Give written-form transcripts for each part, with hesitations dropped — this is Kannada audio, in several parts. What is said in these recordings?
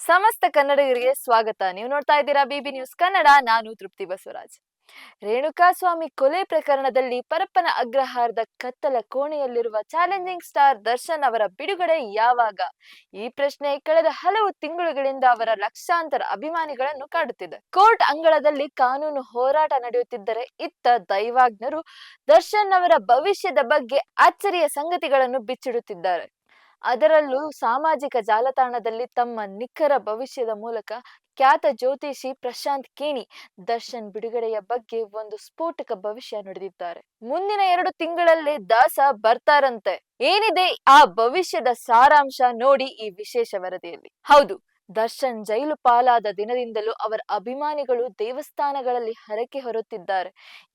ಸಮಸ್ತ ಕನ್ನಡಿಗರಿಗೆ ಸ್ವಾಗತ. ನೀವು ನೋಡ್ತಾ ಇದ್ದೀರಾ ಬಿಬಿ ನ್ಯೂಸ್ ಕನ್ನಡ. ನಾನು ತೃಪ್ತಿ ಬಸವರಾಜ್. ರೇಣುಕಾಸ್ವಾಮಿ ಕೊಲೆ ಪ್ರಕರಣದಲ್ಲಿ ಪರಪ್ಪನ ಅಗ್ರಹಾರದ ಕತ್ತಲ ಕೋಣೆಯಲ್ಲಿರುವ ಚಾಲೆಂಜಿಂಗ್ ಸ್ಟಾರ್ ದರ್ಶನ್ ಅವರ ಬಿಡುಗಡೆ ಯಾವಾಗ? ಈ ಪ್ರಶ್ನೆ ಕಳೆದ ಹಲವು ತಿಂಗಳುಗಳಿಂದ ಅವರ ಲಕ್ಷಾಂತರ ಅಭಿಮಾನಿಗಳನ್ನು ಕಾಡುತ್ತಿದೆ. ಕೋರ್ಟ್ ಅಂಗಳದಲ್ಲಿ ಕಾನೂನು ಹೋರಾಟ ನಡೆಯುತ್ತಿದ್ದರೆ ಇತ್ತ ದೈವಾಜ್ಞರು ದರ್ಶನ್ ಅವರ ಭವಿಷ್ಯದ ಬಗ್ಗೆ ಅಚ್ಚರಿಯ ಸಂಗತಿಗಳನ್ನು ಬಿಚ್ಚಿಡುತ್ತಿದ್ದಾರೆ. ಅದರಲ್ಲೂ ಸಾಮಾಜಿಕ ಜಾಲತಾಣದಲ್ಲಿ ತಮ್ಮ ನಿಖರ ಭವಿಷ್ಯದ ಮೂಲಕ ಖ್ಯಾತ ಜ್ಯೋತಿಷಿ ಪ್ರಶಾಂತ್ ಕೇಣಿ ದರ್ಶನ್ ಬಿಡುಗಡೆಯ ಬಗ್ಗೆ ಒಂದು ಸ್ಫೋಟಕ ಭವಿಷ್ಯ ನುಡಿದಿದ್ದಾರೆ. ಮುಂದಿನ 2 ತಿಂಗಳಲ್ಲೇ ದಾಸ ಬರ್ತಾರಂತೆ. ಏನಿದೆ ಆ ಭವಿಷ್ಯದ ಸಾರಾಂಶ ನೋಡಿ ಈ ವಿಶೇಷ ವರದಿಯಲ್ಲಿ. ಹೌದು, ದರ್ಶನ್ ಜೈಲು ಪಾಲಾದ ದಿನದಿಂದಲೂ ಅವರ ಅಭಿಮಾನಿಗಳು ದೇವಸ್ಥಾನಗಳಲ್ಲಿ ಹರಕೆ ಹೊರುತ್ತಿದ್ದಾರೆ.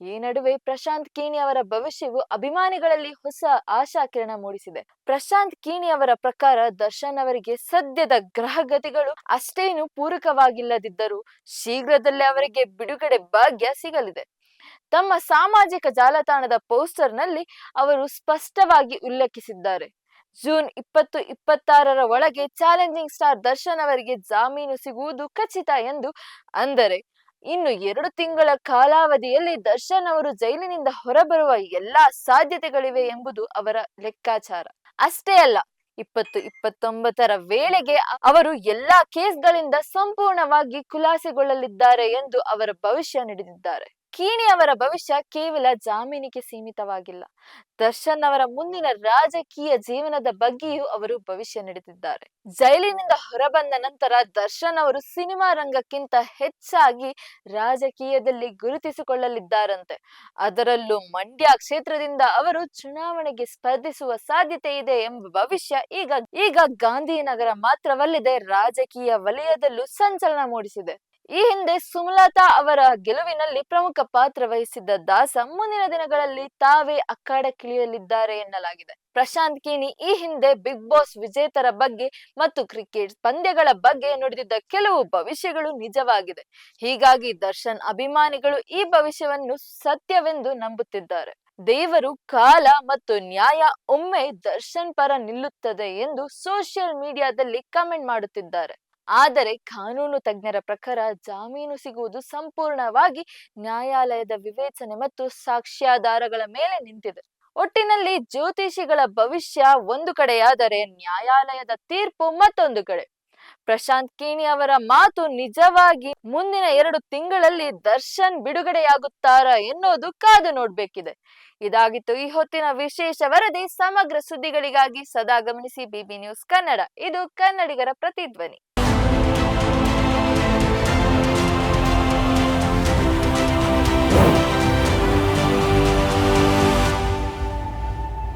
ಈ ನಡುವೆ ಪ್ರಶಾಂತ್ ಕೇಣಿ ಅವರ ಭವಿಷ್ಯವು ಅಭಿಮಾನಿಗಳಲ್ಲಿ ಹೊಸ ಆಶಾಕಿರಣ ಮೂಡಿಸಿದೆ. ಪ್ರಶಾಂತ್ ಕೇಣಿ ಅವರ ಪ್ರಕಾರ ದರ್ಶನ್ ಅವರಿಗೆ ಸದ್ಯದ ಗ್ರಹಗತಿಗಳು ಅಷ್ಟೇನು ಪೂರಕವಾಗಿಲ್ಲದಿದ್ದರೂ ಶೀಘ್ರದಲ್ಲೇ ಅವರಿಗೆ ಬಿಡುಗಡೆ ಭಾಗ್ಯ ಸಿಗಲಿದೆ. ತಮ್ಮ ಸಾಮಾಜಿಕ ಜಾಲತಾಣದ ಪೋಸ್ಟರ್ನಲ್ಲಿ ಅವರು ಸ್ಪಷ್ಟವಾಗಿ ಉಲ್ಲೇಖಿಸಿದ್ದಾರೆ. ಜೂನ್ 2026 ಒಳಗೆ ಚಾಲೆಂಜಿಂಗ್ ಸ್ಟಾರ್ ದರ್ಶನ್ ಅವರಿಗೆ ಜಾಮೀನು ಸಿಗುವುದು ಖಚಿತ ಎಂದು. ಅಂದರೆ ಇನ್ನು 2 ತಿಂಗಳ ಕಾಲಾವಧಿಯಲ್ಲಿ ದರ್ಶನ್ ಅವರು ಜೈಲಿನಿಂದ ಹೊರಬರುವ ಎಲ್ಲಾ ಸಾಧ್ಯತೆಗಳಿವೆ ಎಂಬುದು ಅವರ ಲೆಕ್ಕಾಚಾರ. ಅಷ್ಟೇ ಅಲ್ಲ, 2029 ವೇಳೆಗೆ ಅವರು ಎಲ್ಲಾ ಕೇಸ್ಗಳಿಂದ ಸಂಪೂರ್ಣವಾಗಿ ಖುಲಾಸೆಗೊಳ್ಳಲಿದ್ದಾರೆ ಎಂದು ಅವರ ಭವಿಷ್ಯ ನುಡಿದಿದ್ದಾರೆ. ಕೇಣಿ ಅವರ ಭವಿಷ್ಯ ಕೇವಲ ಜಾಮೀನಿಗೆ ಸೀಮಿತವಾಗಿಲ್ಲ. ದರ್ಶನ್ ಅವರ ಮುಂದಿನ ರಾಜಕೀಯ ಜೀವನದ ಬಗ್ಗೆಯೂ ಅವರು ಭವಿಷ್ಯ ನುಡಿದಿದ್ದಾರೆ. ಜೈಲಿನಿಂದ ಹೊರಬಂದ ನಂತರ ದರ್ಶನ್ ಅವರು ಸಿನಿಮಾ ರಂಗಕ್ಕಿಂತ ಹೆಚ್ಚಾಗಿ ರಾಜಕೀಯದಲ್ಲಿ ಗುರುತಿಸಿಕೊಳ್ಳಲಿದ್ದಾರಂತೆ. ಅದರಲ್ಲೂ ಮಂಡ್ಯ ಕ್ಷೇತ್ರದಿಂದ ಅವರು ಚುನಾವಣೆಗೆ ಸ್ಪರ್ಧಿಸುವ ಸಾಧ್ಯತೆ ಇದೆ ಎಂಬ ಭವಿಷ್ಯ ಈಗ ಗಾಂಧಿನಗರ ಮಾತ್ರವಲ್ಲದೆ ರಾಜಕೀಯ ವಲಯದಲ್ಲೂ ಸಂಚಲನ ಮೂಡಿಸಿದೆ. ಈ ಹಿಂದೆ ಸುಮಲತಾ ಅವರ ಗೆಲುವಿನಲ್ಲಿ ಪ್ರಮುಖ ಪಾತ್ರ ವಹಿಸಿದ್ದ ದಾಸ ಮುಂದಿನ ದಿನಗಳಲ್ಲಿ ತಾವೇ ಅಖಾಡಕ್ಕಿಳಿಯಲಿದ್ದಾರೆ ಎನ್ನಲಾಗಿದೆ. ಪ್ರಶಾಂತ್ ಕೇಣಿ ಈ ಹಿಂದೆ ಬಿಗ್ ಬಾಸ್ ವಿಜೇತರ ಬಗ್ಗೆ ಮತ್ತು ಕ್ರಿಕೆಟ್ ಪಂದ್ಯಗಳ ಬಗ್ಗೆ ನುಡಿದಿದ್ದ ಕೆಲವು ಭವಿಷ್ಯಗಳು ನಿಜವಾಗಿದೆ. ಹೀಗಾಗಿ ದರ್ಶನ್ ಅಭಿಮಾನಿಗಳು ಈ ಭವಿಷ್ಯವನ್ನು ಸತ್ಯವೆಂದು ನಂಬುತ್ತಿದ್ದಾರೆ. ದೇವರು, ಕಾಲ ಮತ್ತು ನ್ಯಾಯ ಒಮ್ಮೆ ದರ್ಶನ್ ಪರ ನಿಲ್ಲುತ್ತದೆ ಎಂದು ಸೋಷಿಯಲ್ ಮೀಡಿಯಾದಲ್ಲಿ ಕಮೆಂಟ್ ಮಾಡುತ್ತಿದ್ದಾರೆ. ಆದರೆ ಕಾನೂನು ತಜ್ಞರ ಪ್ರಕಾರ ಜಾಮೀನು ಸಿಗುವುದು ಸಂಪೂರ್ಣವಾಗಿ ನ್ಯಾಯಾಲಯದ ವಿವೇಚನೆ ಮತ್ತು ಸಾಕ್ಷ್ಯಾಧಾರಗಳ ಮೇಲೆ ನಿಂತಿದೆ. ಒಟ್ಟಿನಲ್ಲಿ ಜ್ಯೋತಿಷಿಗಳ ಭವಿಷ್ಯ ಒಂದು ಕಡೆಯಾದರೆ ನ್ಯಾಯಾಲಯದ ತೀರ್ಪು ಮತ್ತೊಂದು ಕಡೆ. ಪ್ರಶಾಂತ್ ಕೇಣಿ ಅವರ ಮಾತು ನಿಜವಾಗಿ ಮುಂದಿನ 2 ತಿಂಗಳಲ್ಲಿ ದರ್ಶನ್ ಬಿಡುಗಡೆಯಾಗುತ್ತಾರಾ ಎನ್ನುವುದು ಕಾದು ನೋಡ್ಬೇಕಿದೆ. ಇದಾಗಿತ್ತು ಈ ಹೊತ್ತಿನ ವಿಶೇಷ ವರದಿ. ಸಮಗ್ರ ಸುದ್ದಿಗಳಿಗಾಗಿ ಸದಾ ಗಮನಿಸಿ ಬಿಬಿ ನ್ಯೂಸ್ ಕನ್ನಡ. ಇದು ಕನ್ನಡಿಗರ ಪ್ರತಿಧ್ವನಿ.